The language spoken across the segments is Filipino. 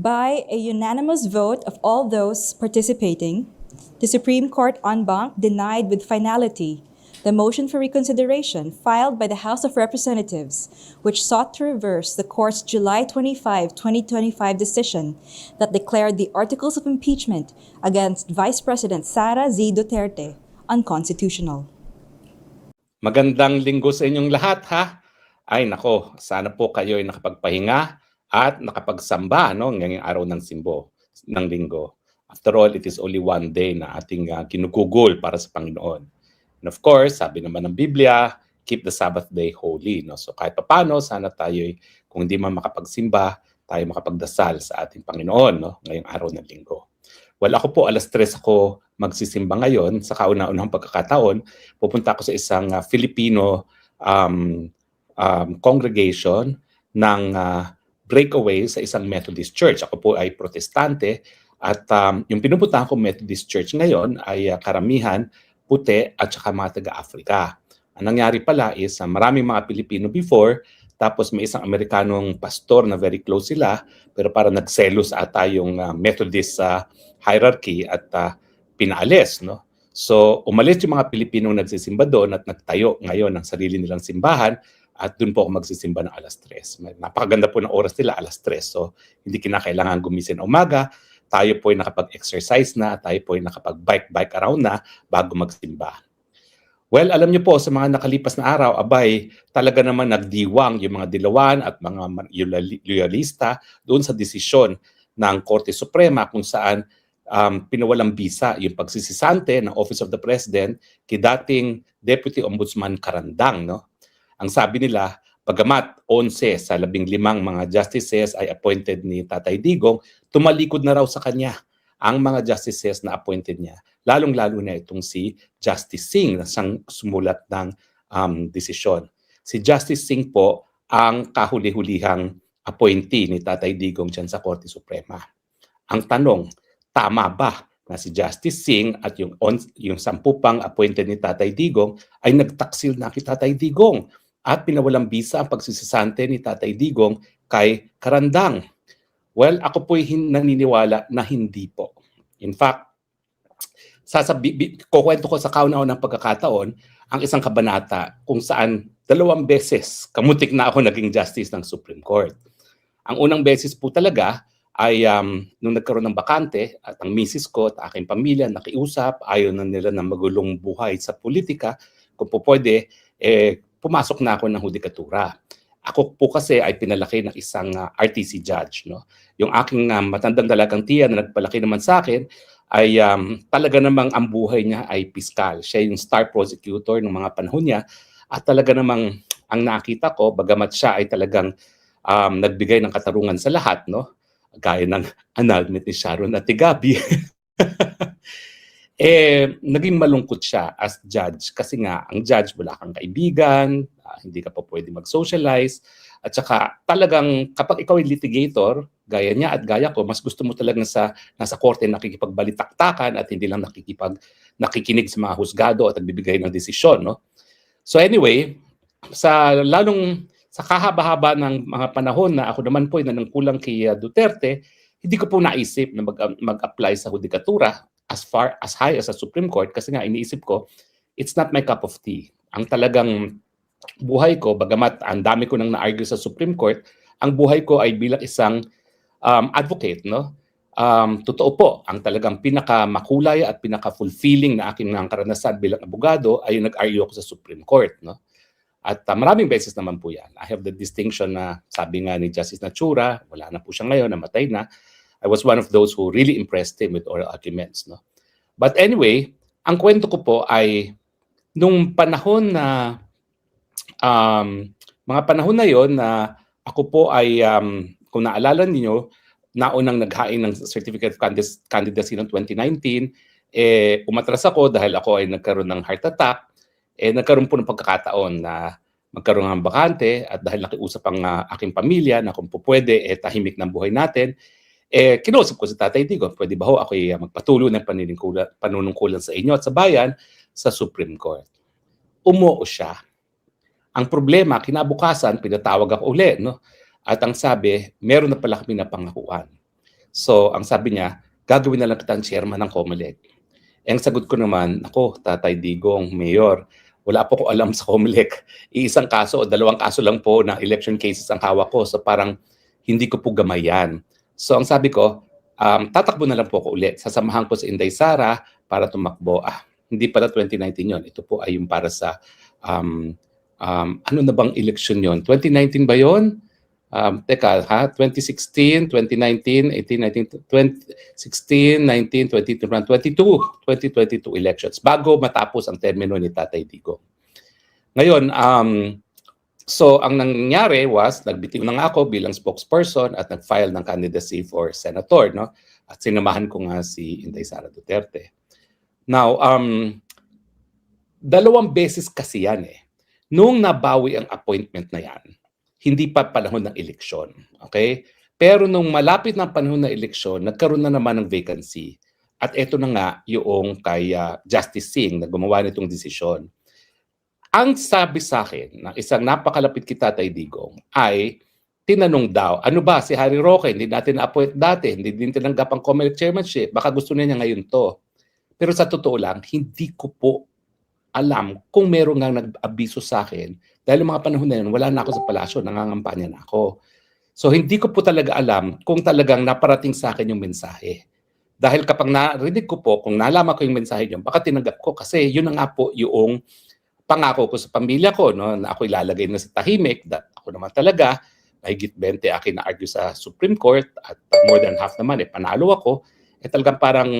By a unanimous vote of all those participating, the Supreme Court en banc denied with finality the motion for reconsideration filed by the House of Representatives, which sought to reverse the Court's July 25, 2025 decision that declared the articles of impeachment against Vice President Sara Z. Duterte unconstitutional. Magandang linggo sa inyong lahat, ha? Ay nako, sana po kayo ay nakapagpahinga at nakapagsamba ngayong araw ng linggo. After all, it is only one day na ating ginugugol para sa Panginoon. And of course, sabi naman ng Biblia, keep the Sabbath day holy. So kahit paano, sana tayo, kung hindi man makapagsimba, tayo makapagdasal sa ating Panginoon ngayong araw ng linggo. Well, ako po, 3:00 ako magsisimba ngayon. Sa kauna-unahang pagkakataon, pupunta ako sa isang Filipino congregation ng breakaway sa isang Methodist Church. Ako po ay protestante at yung pinupuntahan ko Methodist Church ngayon ay karamihan puti at saka mga taga-Africa. Ang nangyari pala is maraming mga Pilipino before, tapos may isang Amerikanong pastor na very close sila, pero para nagselos ata yung Methodist hierarchy at pinaalis. So umalis yung mga Pilipinong nagsisimba doon at nagtayo ngayon ng sarili nilang simbahan. At doon po ako magsisimba ng 3:00. Napakaganda po ng oras nila, 3:00. So, hindi kinakailangan gumising umaga. Tayo po ay nakapag-exercise na, tayo po ay nakapag-bike around na bago magsimba. Well, alam niyo po, sa mga nakalipas na araw, abay, talaga naman nagdiwang yung mga dilawan at mga loyalista doon sa desisyon ng Korte Suprema kung saan pinawalang bisa yung pagsisisante ng Office of the President kay dating Deputy Ombudsman Carandang, Ang sabi nila, bagamat 11 sa 15 mga justices ay appointed ni Tatay Digong, tumalikod na raw sa kanya ang mga justices na appointed niya. Lalong-lalo na itong si Justice Singh na siyang sumulat ng desisyon. Si Justice Singh po ang kahuli-hulihang appointee ni Tatay Digong dyan sa Korte Suprema. Ang tanong, tama ba na si Justice Singh at yung 10 pang appointed ni Tatay Digong ay nagtaksil na kay Tatay Digong at pinawalang bisa ang pagsisisante ni Tatay Digong kay Carandang? Well, ako po'y naniniwala na hindi po. In fact, kukwento ko sa kauna-unang pagkakataon ang isang kabanata kung saan 2 beses kamutik na ako naging justice ng Supreme Court. Ang unang beses po talaga ay nung nagkaroon ng bakante at ang misis ko at aking pamilya nakiusap, ayaw na nila ng magulong buhay sa politika, kung po pwede, pumasok na ako ng hudikatura. Ako po kasi ay pinalaki ng isang RTC judge. Yung aking matandang dalagang tiya na nagpalaki naman sa akin ay talaga namang ang buhay niya ay piskal. Siya yung star prosecutor ng mga panahon niya at talaga namang ang nakita ko, bagamat siya ay talagang nagbigay ng katarungan sa lahat, gaya ng annulment ni Sharon at Tigabi. Naging malungkot siya as judge kasi nga ang judge wala kang kaibigan, hindi ka pa pwede mag-socialize at saka talagang kapag ikaw ay litigator, gaya niya at gaya ko, mas gusto mo talaga nasa korte nakikipagbalitaktakan at hindi lang nakikinig sa mga husgado at nagbibigay ng desisyon. So anyway, sa kahaba-haba ng mga panahon na ako naman po ay nanangkulang kay Duterte, hindi ko po naisip na mag-apply sa hudikatura as high as sa Supreme Court kasi nga iniisip ko, it's not my cup of tea. Ang talagang buhay ko, bagamat ang dami ko nang na-argue sa Supreme Court, ang buhay ko ay bilang isang advocate. Totoo po, ang talagang pinakamakulay at pinaka-fulfilling na aking karanasan bilang abogado ay yung nag-argue ako sa Supreme Court. At maraming beses naman po yan. I have the distinction na sabi nga ni Justice Nachura, wala na po siya ngayon, namatay na, I was one of those who really impressed him with oral arguments. But anyway, ang kwento ko po ay nung panahon na mga panahon na yon na ako po ay kung naalala niyo, naunang naghain ng Certificate of Candidacy noong 2019, umatras ako dahil ako ay nagkaroon ng heart attack, nagkaroon po ng pagkakataon na magkaroon ng bakante at dahil nakiusap ang aking pamilya na kung po pwede, tahimik ng buhay natin, kinausap ko si Tatay Digong, pwede ba ho ako magpatuloy ng panunungkulan sa inyo at sa bayan sa Supreme Court. Umuo siya. Ang problema, kinabukasan, pinatawag ako uli, At ang sabi, meron na pala kami napangakuan. So, ang sabi niya, gagawin na lang kitang chairman ng COMELEC. Eh, ang sagot ko naman, ako, Tatay Digong, Mayor, wala po ko alam sa COMELEC. Iisang kaso o dalawang kaso lang po na election cases ang hawak ko. So parang hindi ko po gamay yan. So ang sabi ko, tatakbo na lang po ako ulit. Sasamahan ko si Inday Sara para tumakbo. Hindi pala 2019 yon. Ito po ay yung para sa, ano na bang election yon? 2019 ba yon? Teka, 2016, 2019, 18, 19, 2016, 19, 2022 elections bago matapos ang termino ni Tatay Digong. Ngayon, so ang nangyari was, nagbitiw na nga ako bilang spokesperson at nag-file ng candidacy for senator, no? At sinamahan ko nga si Inday Sara Duterte. Now, dalawang beses kasi yan eh. Nung nabawi ang appointment na yan, hindi pa panahon ng eleksyon. Okay? Pero nung malapit ng panahon ng eleksyon, nagkaroon na naman ng vacancy. At ito na nga yung kay Justice Singh na gumawa nitong desisyon. Ang sabi sa akin ng isang napakalapit kay Tatay Digong ay tinanong daw, ano ba si Harry Roque, hindi natin na-appoint dati, hindi din tinanggap ang COMELEC chairmanship, baka gusto niya ngayon to. Pero sa totoo lang, hindi ko po alam kung meron nga nag-abiso sa akin. Dahil mga panahon na yun, wala na ako sa palasyo, nangangampanya na ako. So hindi ko po talaga alam kung talagang naparating sa akin yung mensahe. Dahil kapag narinig ko po, kung nalaman ko yung mensahe niyo, baka tinanggap ko. Kasi yun na nga po yung pangako ko sa pamilya ko, no, na ako ilalagay na sa tahimik, that ako naman talaga, mahigit 20 akin na-argue sa Supreme Court, at more than half naman, panalo ako, talagang parang,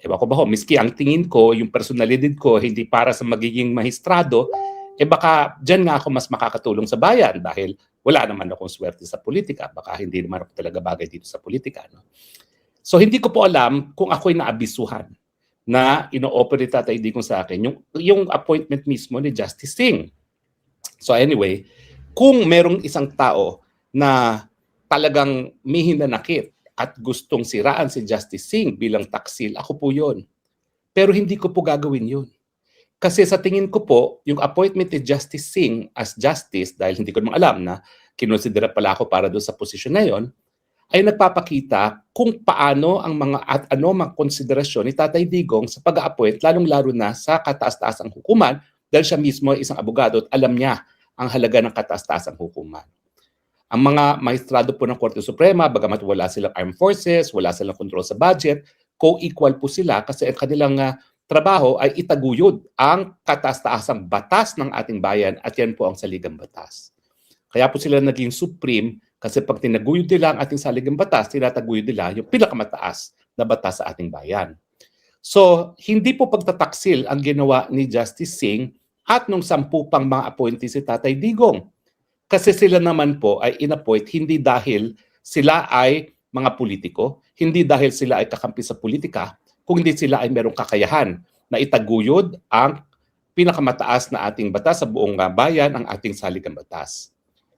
ewan ko ba ho, miski ang tingin ko, yung personalidad ko, hindi para sa magiging mahistrado, baka dyan nga ako mas makakatulong sa bayan dahil wala naman akong swerte sa politika. Baka hindi naman ako talaga bagay dito sa politika. No? So hindi ko po alam kung ako'y naabisuhan na ino-operate Tatay Digong sa akin yung appointment mismo ni Justice Singh. So anyway, kung merong isang tao na talagang mihinanakit at gustong siraan si Justice Singh bilang taksil, ako po yun. Pero hindi ko po gagawin yun. Kasi sa tingin ko po, yung appointment ni Justice Singh as justice, dahil hindi ko naman alam na kinonsidera pala ako para doon sa posisyon na yon, ay nagpapakita kung paano ang mga konsiderasyon ni Tatay Digong sa pag-a-appoint, lalong-lalo na sa kataas-taasang hukuman, dahil siya mismo ay isang abogado at alam niya ang halaga ng kataas-taasang hukuman. Ang mga maestrado po ng Korte Suprema, bagamat wala silang armed forces, wala silang control sa budget, co-equal po sila kasi ang kanilang trabaho ay itaguyod ang kataas-taasang batas ng ating bayan at yan po ang saligang batas. Kaya po sila naging supreme kasi pag tinaguyod nila ang ating saligang batas, tinataguyod nila yung pinakamataas na batas sa ating bayan. So, hindi po pagtataksil ang ginawa ni Justice Singh at nung 10 pang mga appointee si Tatay Digong. Kasi sila naman po ay inappoint hindi dahil sila ay mga politiko, hindi dahil sila ay kakampi sa politika, kung hindi sila ay merong kakayahan na itaguyod ang pinakamataas na ating batas sa buong bayan, ang ating saligang batas.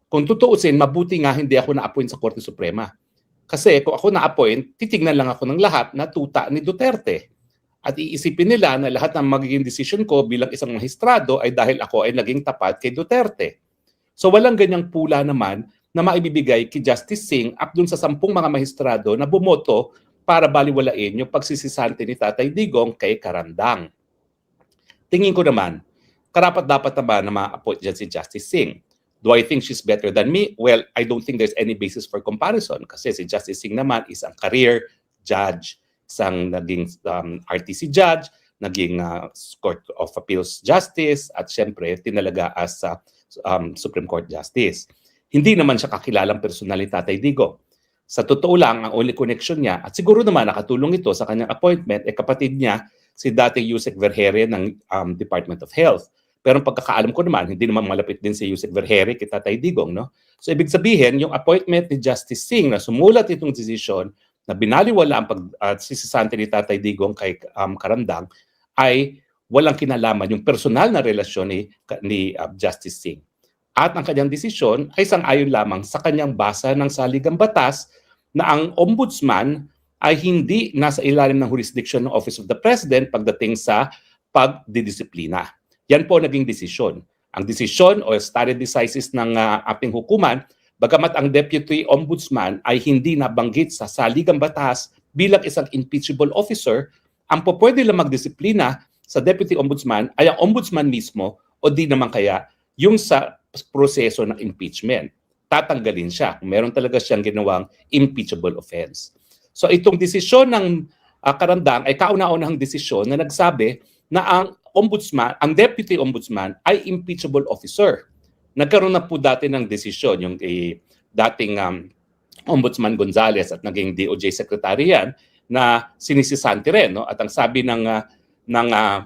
Kung tutuusin, mabuti nga hindi ako na-appoint sa Korte Suprema. Kasi kung ako na-appoint, titignan lang ako ng lahat na tuta ni Duterte. At iisipin nila na lahat ng magiging decision ko bilang isang magistrado ay dahil ako ay naging tapat kay Duterte. So walang ganyang pula naman na maibibigay kay Justice Singh at dun sa 10 mga magistrado na bumoto para baliwalain yung pagsisisante ni Tatay Digong kay Karandang. Tingin ko naman, karapat-dapat naman na ma-appoint dyan si Justice Singh. Do I think she's better than me? Well, I don't think there's any basis for comparison kasi si Justice Singh naman is ang career judge, isang naging RTC judge, naging Court of Appeals Justice at syempre tinalaga as Supreme Court Justice. Hindi naman siya kakilalang personal ni Tatay Digong. Sa totoo lang, ang only connection niya, at siguro naman nakatulong ito sa kanyang appointment, kapatid niya, si dating Yusek Vergeire ng Department of Health. Pero ang pagkakaalam ko naman, hindi naman malapit din si Yusek Vergeire kay Tatay Digong. No? So ibig sabihin, yung appointment ni Justice Singh na sumulat itong desisyon na binaliwala ang pagsisisante ni Tatay Digong kay Karandang ay walang kinalaman yung personal na relasyon ni Justice Singh. At ang kanyang desisyon ay sang-ayon lamang sa kanyang basa ng saligang batas na ang ombudsman ay hindi nasa ilalim ng jurisdiction ng Office of the President pagdating sa pagdidisiplina. Yan po naging desisyon. Ang desisyon o stare decisis ng ating hukuman Bagamat ang Deputy Ombudsman ay hindi nabanggit sa saligang batas bilang isang impeachable officer, ang pwede lang magdisiplina sa Deputy Ombudsman ay ang Ombudsman mismo o di naman kaya yung sa proseso ng impeachment. Tatanggalin siya kung meron talaga siyang ginawang impeachable offense. So itong desisyon ng Karandang ay kauna-unahang desisyon na nagsabi na ang Deputy Ombudsman ay impeachable officer. Nagkaroon na po dati ng desisyon yung dating Ombudsman Gonzales at naging DOJ Secretary yan na sinisisanti rin. No? At ang sabi ng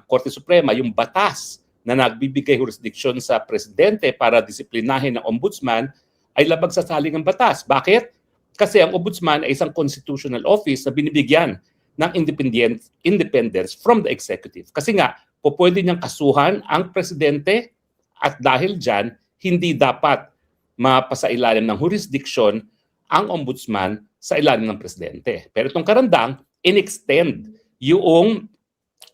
Korte Suprema, yung batas na nagbibigay jurisdiction sa presidente para disiplinahin ng ombudsman ay labag sa saligang batas. Bakit? Kasi ang ombudsman ay isang constitutional office na binibigyan ng independence from the executive. Kasi nga, pwede niyang kasuhan ang presidente at dahil dyan, hindi dapat mapasailalim ng jurisdiction ang ombudsman sa ilalim ng presidente. Pero itong Karandang, in-extend yung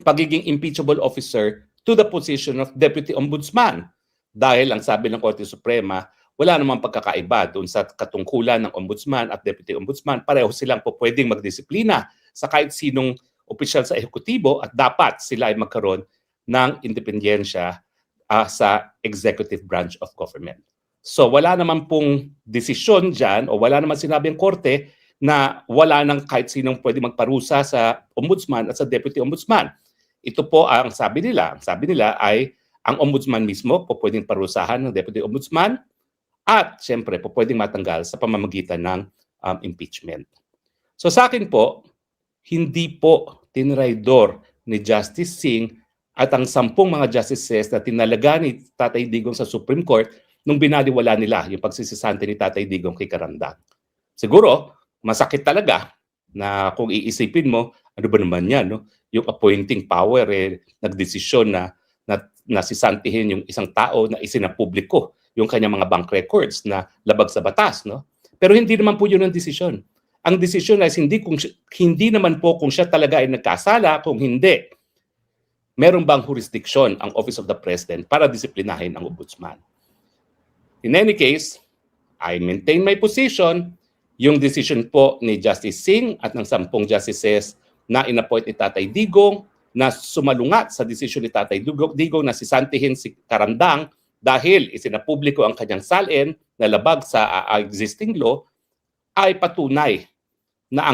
pagiging impeachable officer to the position of Deputy Ombudsman. Dahil ang sabi ng Korte Suprema, wala namang pagkakaiba doon sa katungkulan ng Ombudsman at Deputy Ombudsman. Pareho silang pwedeng magdisiplina sa kahit sinong opisyal sa ehekutibo at dapat sila ay magkaroon ng independensya sa executive branch of government. So wala naman pong desisyon dyan o wala naman sinabing korte na wala nang kahit sinong pwede magparusa sa ombudsman at sa deputy ombudsman. Ito po ang sabi nila. Ang sabi nila ay ang ombudsman mismo po pwedeng parusahan ng deputy ombudsman at siyempre po pwedeng matanggal sa pamamagitan ng impeachment. So sa akin po, hindi po tinraidor ni Justice Singh at ang 10 mga justices na tinalaga ni Tatay Digong sa Supreme Court nung binaliwala nila yung pagsisisante ni Tatay Digong kay Karandang. Siguro, masakit talaga na kung iisipin mo, ano ba naman yan, no? Yung appointing power, nagdesisyon na sisantihin yung isang tao na isinapubliko yung kanyang mga bank records na labag sa batas. No? Pero hindi naman po yun ang desisyon. Ang desisyon ay hindi naman po kung siya talaga ay nagkasala, kung hindi, meron bang jurisdiction ang Office of the President para disiplinahin ang ombudsman. In any case, I maintain my position. Yung decision po ni Justice Singh at ng 10 justices na inappoint ni Tatay Digong na sumalungat sa desisyon ni Tatay Digong na sisantihin si Karandang dahil isinapubliko ang kanyang salin na labag sa existing law ay patunay na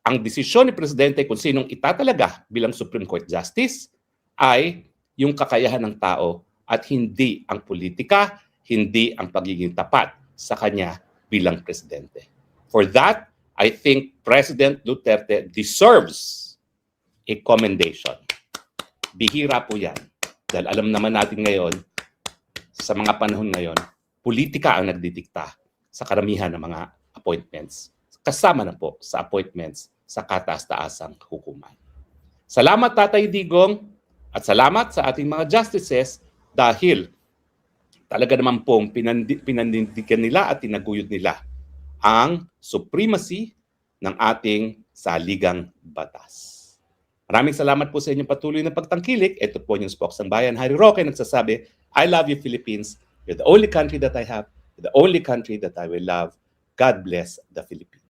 ang desisyon ni Presidente kung sinong itatalaga bilang Supreme Court Justice ay yung kakayahan ng tao at hindi ang politika, hindi ang pagiging tapat sa kanya bilang Presidente. For that, I think President Duterte deserves a commendation. Bihira po yan. Dahil alam naman natin ngayon, sa mga panahon ngayon, politika ang nagdidikta sa karamihan ng mga appointments. Kasama na po sa appointments sa kataas-taasang hukuman. Salamat Tatay Digong at salamat sa ating mga justices dahil talaga naman pong pinandigan nila at tinaguyod nila ang supremacy ng ating saligang batas. Maraming salamat po sa inyong patuloy na pagtangkilik. Ito po yung Spokesang Bayan, Harry Roque, nagsasabi, I love you Philippines. You're the only country that I have. You're the only country that I will love. God bless the Philippines.